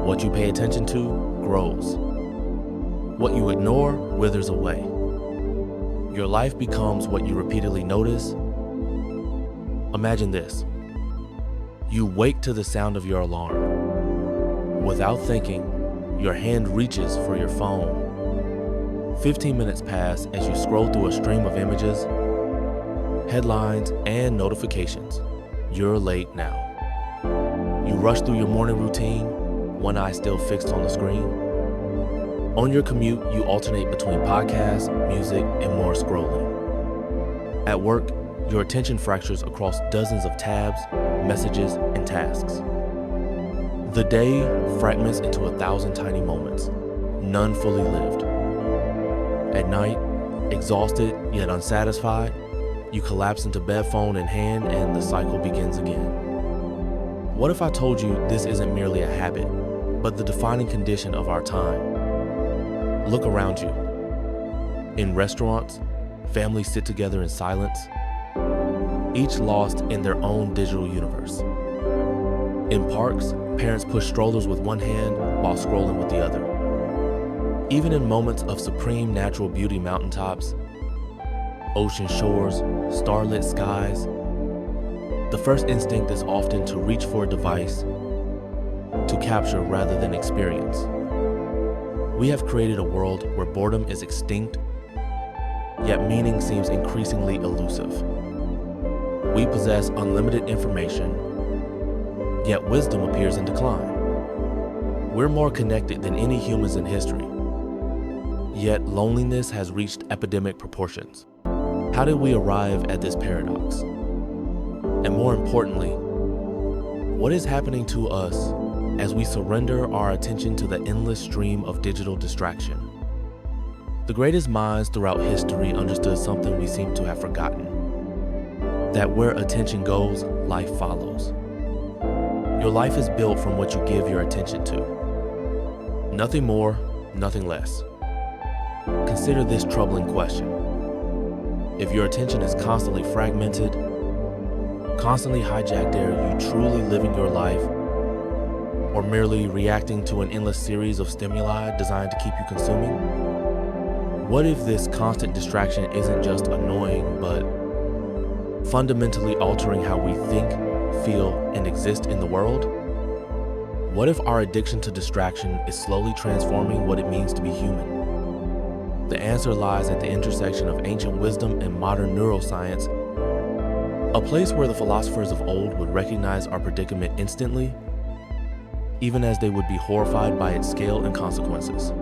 What you pay attention to grows. What you ignore withers away. Your life becomes what you repeatedly notice. Imagine this. You wake to the sound of your alarm. Without thinking, your hand reaches for your phone. 15 minutes pass as you scroll through a stream of images, headlines, and notifications. You're late now. You rush through your morning routine, one eye still fixed on the screen. On your commute, you alternate between podcasts, music, and more scrolling. At work, your attention fractures across dozens of tabs, messages, and tasks. The day fragments into 1,000 tiny moments, none fully lived. At night, exhausted yet unsatisfied, you collapse into bed, phone in hand, and the cycle begins again. What if I told you this isn't merely a habit, but the defining condition of our time? Look around you. In restaurants, families sit together in silence, each lost in their own digital universe. In parks, parents push strollers with one hand while scrolling with the other. Even in moments of supreme natural beauty, mountaintops, ocean shores, starlit skies, the first instinct is often to reach for a device to capture rather than experience. We have created a world where boredom is extinct, yet meaning seems increasingly elusive. We possess unlimited information, yet wisdom appears in decline. We're more connected than any humans in history, yet loneliness has reached epidemic proportions. How did we arrive at this paradox? And more importantly, what is happening to us as we surrender our attention to the endless stream of digital distraction? The greatest minds throughout history understood something we seem to have forgotten: that where attention goes, life follows. Your life is built from what you give your attention to. Nothing more, nothing less. Consider this troubling question. If your attention is constantly fragmented, constantly hijacked, are you truly living your life, or merely reacting to an endless series of stimuli designed to keep you consuming? What if this constant distraction isn't just annoying, but fundamentally altering how we think, feel, and exist in the world? What if our addiction to distraction is slowly transforming what it means to be human? The answer lies at the intersection of ancient wisdom and modern neuroscience, a place where the philosophers of old would recognize our predicament instantly, even as they would be horrified by its scale and consequences.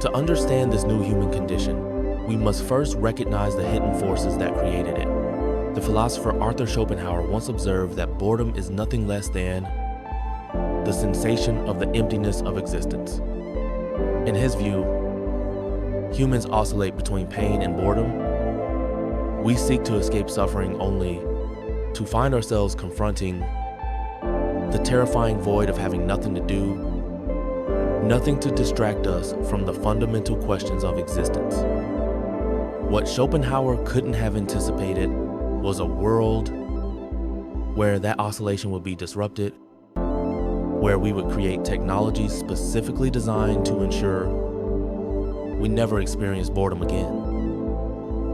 To understand this new human condition, we must first recognize the hidden forces that created it. The philosopher Arthur Schopenhauer once observed that boredom is nothing less than the sensation of the emptiness of existence. In his view, humans oscillate between pain and boredom. We seek to escape suffering only to find ourselves confronting the terrifying void of having nothing to do, nothing to distract us from the fundamental questions of existence. What Schopenhauer couldn't have anticipated was a world where that oscillation would be disrupted, where we would create technologies specifically designed to ensure we never experience boredom again.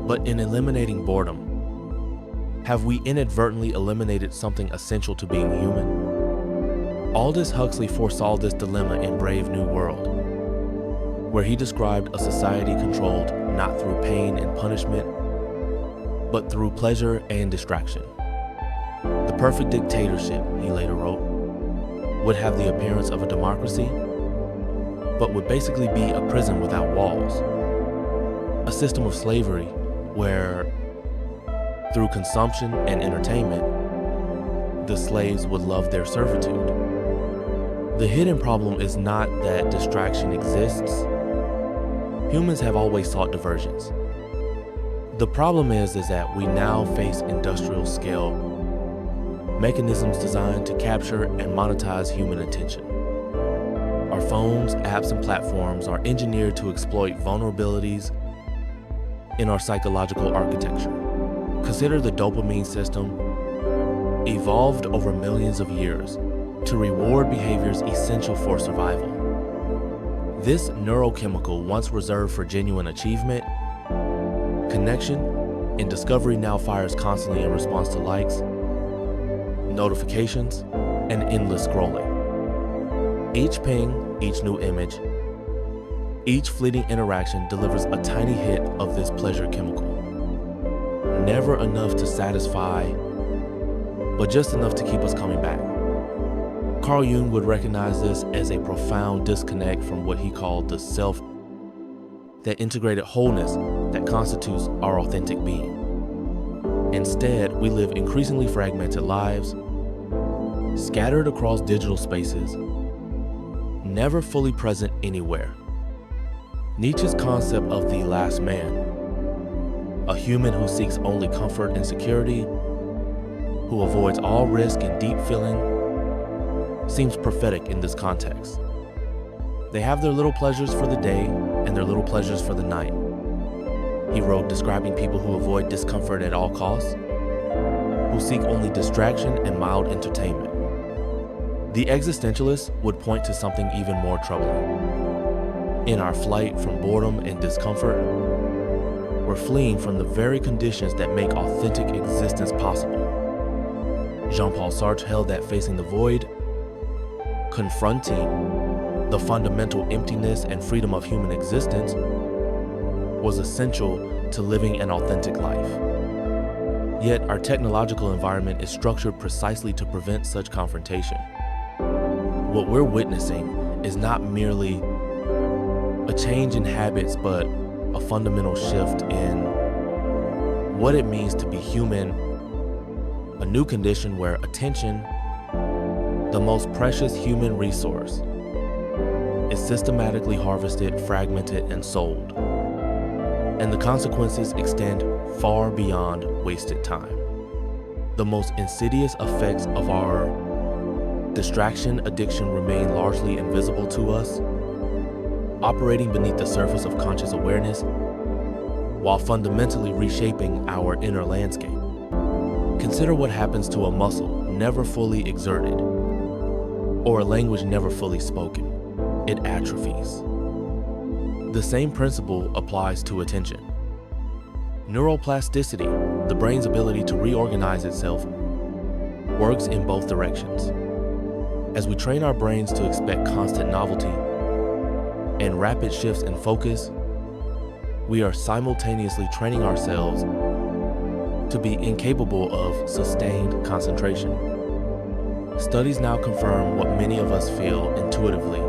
But in eliminating boredom, have we inadvertently eliminated something essential to being human? Aldous Huxley foresaw this dilemma in Brave New World, where he described a society controlled not through pain and punishment, but through pleasure and distraction. The perfect dictatorship, he later wrote, would have the appearance of a democracy, but would basically be a prison without walls. A system of slavery where, through consumption and entertainment, the slaves would love their servitude. The hidden problem is not that distraction exists. Humans have always sought diversions. The problem is that we now face industrial scale mechanisms designed to capture and monetize human attention. Our phones, apps, and platforms are engineered to exploit vulnerabilities in our psychological architecture. Consider the dopamine system, evolved over millions of years, to reward behaviors essential for survival. This neurochemical, once reserved for genuine achievement, connection, and discovery, now fires constantly in response to likes, notifications, and endless scrolling. Each ping, each new image, each fleeting interaction delivers a tiny hit of this pleasure chemical. Never enough to satisfy, but just enough to keep us coming back. Carl Jung would recognize this as a profound disconnect from what he called the self, that integrated wholeness that constitutes our authentic being. Instead, we live increasingly fragmented lives, scattered across digital spaces, never fully present anywhere. Nietzsche's concept of the last man, a human who seeks only comfort and security, who avoids all risk and deep feeling, seems prophetic in this context. They have their little pleasures for the day and their little pleasures for the night. He wrote describing people who avoid discomfort at all costs, who seek only distraction and mild entertainment. The existentialist would point to something even more troubling. In our flight from boredom and discomfort, we're fleeing from the very conditions that make authentic existence possible. Jean-Paul Sartre held that facing the void, confronting the fundamental emptiness and freedom of human existence, was essential to living an authentic life. Yet our technological environment is structured precisely to prevent such confrontation. What we're witnessing is not merely a change in habits, but a fundamental shift in what it means to be human, a new condition where attention, the most precious human resource, is systematically harvested, fragmented, and sold. And the consequences extend far beyond wasted time. The most insidious effects of our distraction addiction remain largely invisible to us, operating beneath the surface of conscious awareness, while fundamentally reshaping our inner landscape. Consider what happens to a muscle never fully exerted, or a language never fully spoken. It atrophies. The same principle applies to attention. Neuroplasticity, the brain's ability to reorganize itself, works in both directions. As we train our brains to expect constant novelty and rapid shifts in focus, we are simultaneously training ourselves to be incapable of sustained concentration. Studies now confirm what many of us feel intuitively.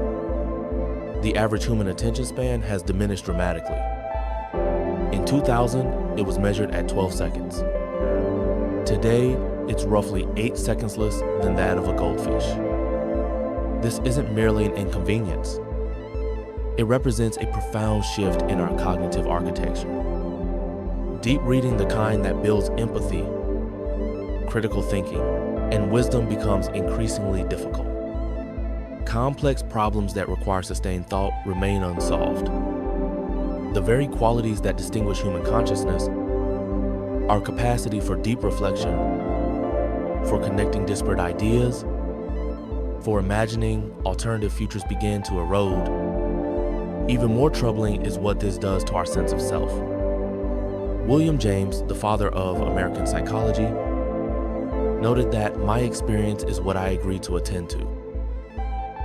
The average human attention span has diminished dramatically. In 2000, it was measured at 12 seconds. Today, it's roughly 8 seconds less than that of a goldfish. This isn't merely an inconvenience. It represents a profound shift in our cognitive architecture. Deep reading, the kind that builds empathy, critical thinking, and wisdom, becomes increasingly difficult. Complex problems that require sustained thought remain unsolved. The very qualities that distinguish human consciousness, our capacity for deep reflection, for connecting disparate ideas, for imagining alternative futures, begin to erode. Even more troubling is what this does to our sense of self. William James, the father of American psychology, noted that my experience is what I agree to attend to.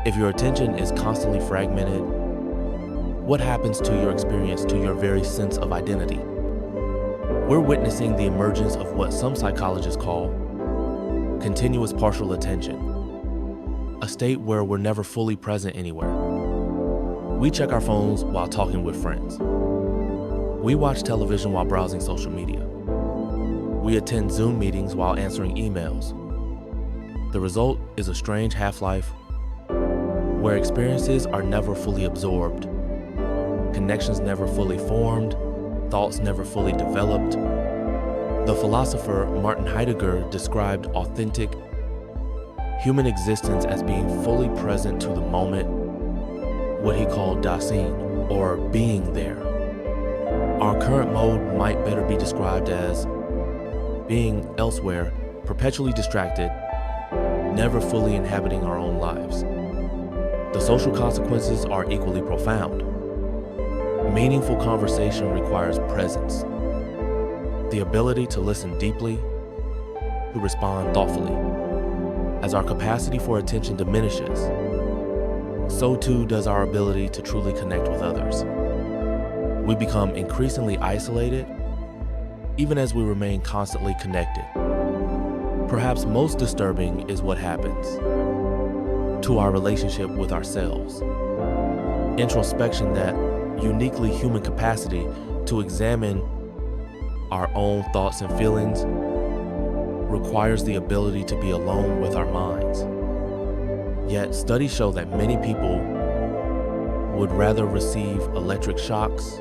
If your attention is constantly fragmented, what happens to your experience, to your very sense of identity? We're witnessing the emergence of what some psychologists call continuous partial attention, a state where we're never fully present anywhere. We check our phones while talking with friends. We watch television while browsing social media. We attend Zoom meetings while answering emails. The result is a strange half-life where experiences are never fully absorbed, connections never fully formed, thoughts never fully developed. The philosopher Martin Heidegger described authentic human existence as being fully present to the moment, what he called Dasein, or being there. Our current mode might better be described as being elsewhere, perpetually distracted, never fully inhabiting our own lives. The social consequences are equally profound. Meaningful conversation requires presence, the ability to listen deeply, to respond thoughtfully. As our capacity for attention diminishes, so too does our ability to truly connect with others. We become increasingly isolated, even as we remain constantly connected. Perhaps most disturbing is what happens to our relationship with ourselves. Introspection, that uniquely human capacity to examine our own thoughts and feelings, requires the ability to be alone with our minds. Yet studies show that many people would rather receive electric shocks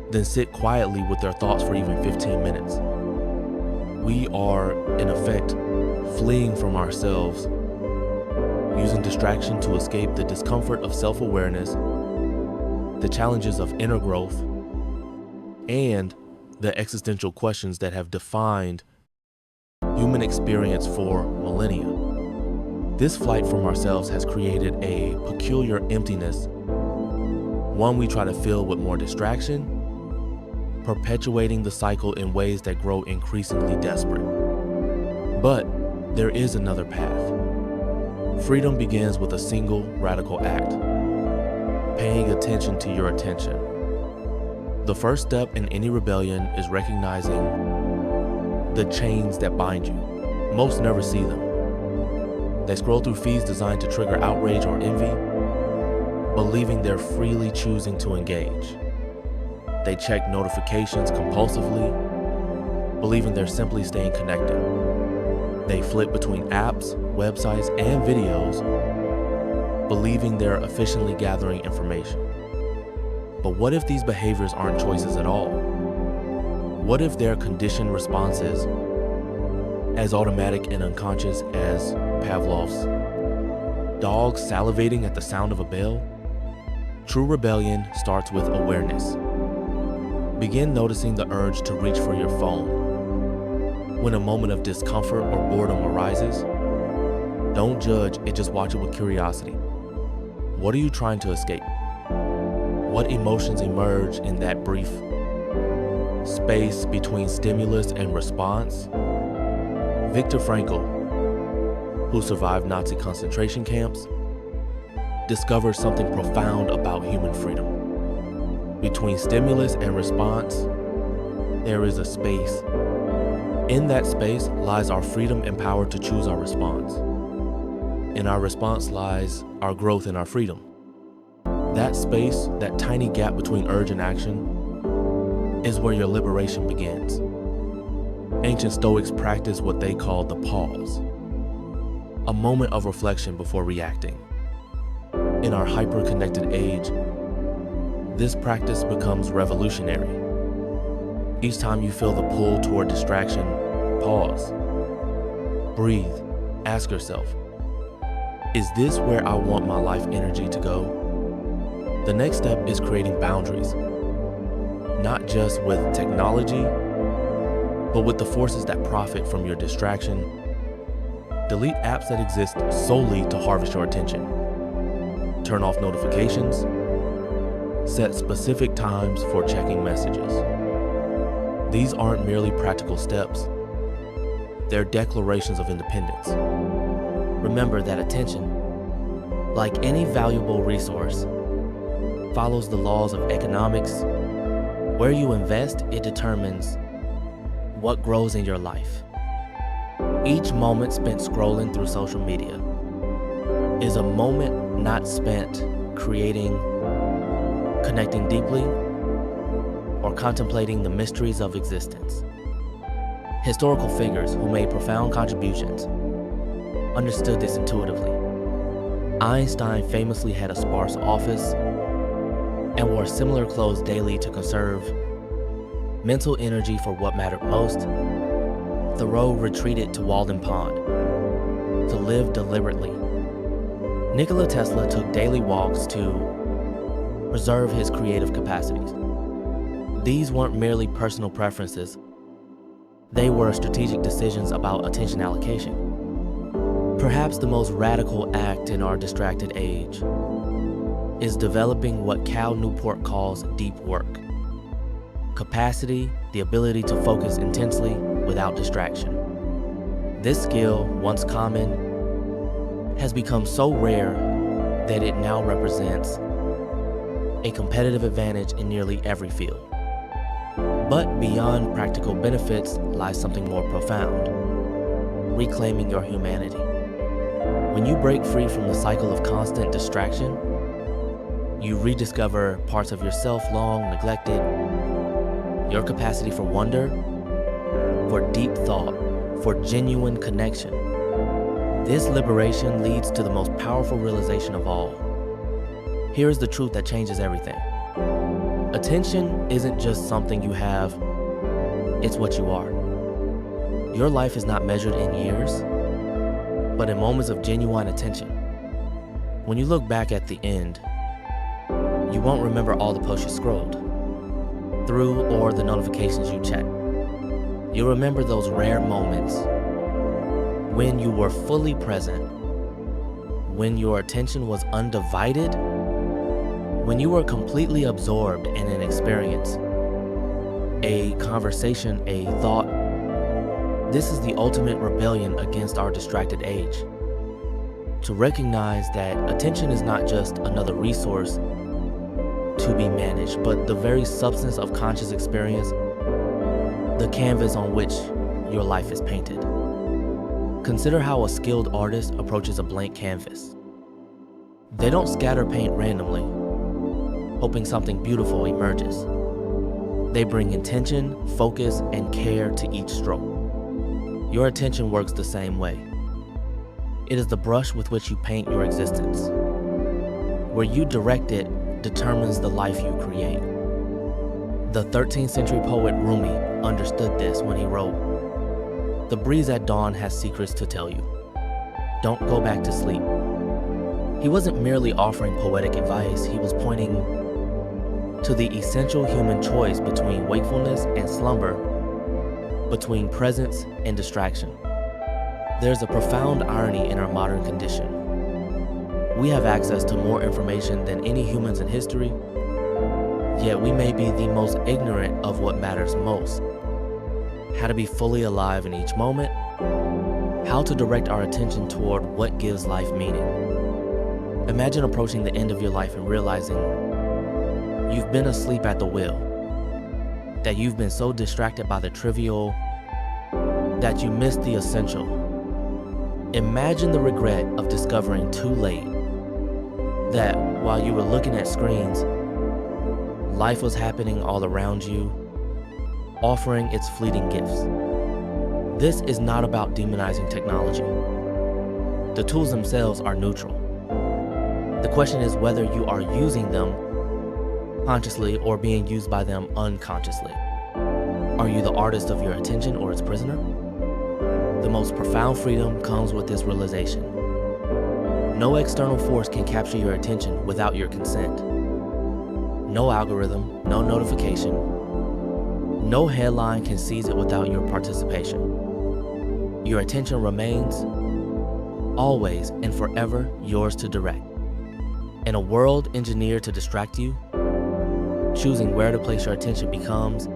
than sit quietly with their thoughts for even 15 minutes. We are, in effect, fleeing from ourselves, using distraction to escape the discomfort of self-awareness, the challenges of inner growth, and the existential questions that have defined human experience for millennia. This flight from ourselves has created a peculiar emptiness, one we try to fill with more distraction, perpetuating the cycle in ways that grow increasingly desperate. But there is another path. Freedom begins with a single radical act: paying attention to your attention. The first step in any rebellion is recognizing the chains that bind you. Most never see them. They scroll through feeds designed to trigger outrage or envy, believing they're freely choosing to engage. They check notifications compulsively, believing they're simply staying connected. They flip between apps, websites, and videos, believing they're efficiently gathering information. But what if these behaviors aren't choices at all? What if they're conditioned responses, as automatic and unconscious as Pavlov's dog salivating at the sound of a bell? True rebellion starts with awareness. Begin noticing the urge to reach for your phone. When a moment of discomfort or boredom arises, don't judge it, just watch it with curiosity. What are you trying to escape? What emotions emerge in that brief space between stimulus and response? Viktor Frankl, who survived Nazi concentration camps, discovered something profound about human freedom. Between stimulus and response, there is a space. In that space lies our freedom and power to choose our response. In our response lies our growth and our freedom. That space, that tiny gap between urge and action, is where your liberation begins. Ancient Stoics practiced what they called the pause, a moment of reflection before reacting. In our hyper-connected age, this practice becomes revolutionary. Each time you feel the pull toward distraction, pause, breathe, ask yourself, is this where I want my life energy to go? The next step is creating boundaries, not just with technology, but with the forces that profit from your distraction. Delete apps that exist solely to harvest your attention. Turn off notifications. Set specific times for checking messages. These aren't merely practical steps. They're declarations of independence. Remember that attention, like any valuable resource, follows the laws of economics. Where you invest, it determines what grows in your life. Each moment spent scrolling through social media is a moment not spent creating, connecting deeply, or contemplating the mysteries of existence. Historical figures who made profound contributions understood this intuitively. Einstein famously had a sparse office and wore similar clothes daily to conserve mental energy for what mattered most. Thoreau retreated to Walden Pond to live deliberately. Nikola Tesla took daily walks to preserve his creative capacities. These weren't merely personal preferences. They were strategic decisions about attention allocation. Perhaps the most radical act in our distracted age is developing what Cal Newport calls deep work. Capacity, the ability to focus intensely without distraction. This skill, once common, has become so rare that it now represents a competitive advantage in nearly every field. But beyond practical benefits lies something more profound: reclaiming your humanity. When you break free from the cycle of constant distraction, you rediscover parts of yourself long neglected, your capacity for wonder, for deep thought, for genuine connection. This liberation leads to the most powerful realization of all. Here is the truth that changes everything. Attention isn't just something you have, it's what you are. Your life is not measured in years, but in moments of genuine attention. When you look back at the end, you won't remember all the posts you scrolled through or the notifications you checked. You'll remember those rare moments when you were fully present, when your attention was undivided, when you were completely absorbed in an experience, a conversation, a thought. This is the ultimate rebellion against our distracted age. To recognize that attention is not just another resource to be managed, but the very substance of conscious experience, the canvas on which your life is painted. Consider how a skilled artist approaches a blank canvas. They don't scatter paint randomly, hoping something beautiful emerges. They bring intention, focus, and care to each stroke. Your attention works the same way. It is the brush with which you paint your existence. Where you direct it determines the life you create. The 13th century poet Rumi understood this when he wrote, "The breeze at dawn has secrets to tell you. Don't go back to sleep." He wasn't merely offering poetic advice, he was pointing to the essential human choice between wakefulness and slumber, between presence and distraction. There's a profound irony in our modern condition. We have access to more information than any humans in history, yet we may be the most ignorant of what matters most: how to be fully alive in each moment, how to direct our attention toward what gives life meaning. Imagine approaching the end of your life and realizing you've been asleep at the wheel, that you've been so distracted by the trivial that you missed the essential. Imagine the regret of discovering too late that while you were looking at screens, life was happening all around you, offering its fleeting gifts. This is not about demonizing technology. The tools themselves are neutral. The question is whether you are using them consciously or being used by them unconsciously. Are you the artist of your attention or its prisoner? The most profound freedom comes with this realization. No external force can capture your attention without your consent. No algorithm, no notification, no headline can seize it without your participation. Your attention remains always and forever yours to direct. In a world engineered to distract you, choosing where to place your attention becomes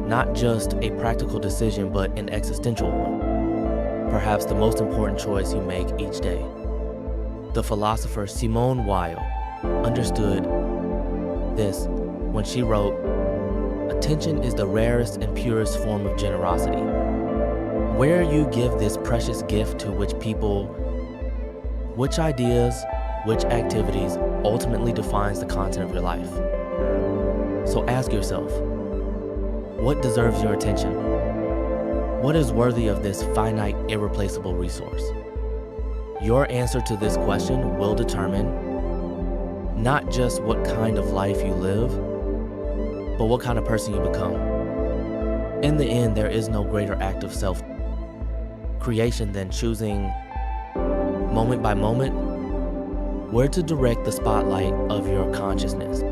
not just a practical decision, but an existential one. Perhaps the most important choice you make each day. The philosopher Simone Weil understood this when she wrote, "Attention is the rarest and purest form of generosity. Where you give this precious gift to which people, which ideas, which activities ultimately defines the content of your life." So ask yourself, what deserves your attention? What is worthy of this finite, irreplaceable resource? Your answer to this question will determine not just what kind of life you live, but what kind of person you become. In the end, there is no greater act of self-creation than choosing, moment by moment, where to direct the spotlight of your consciousness.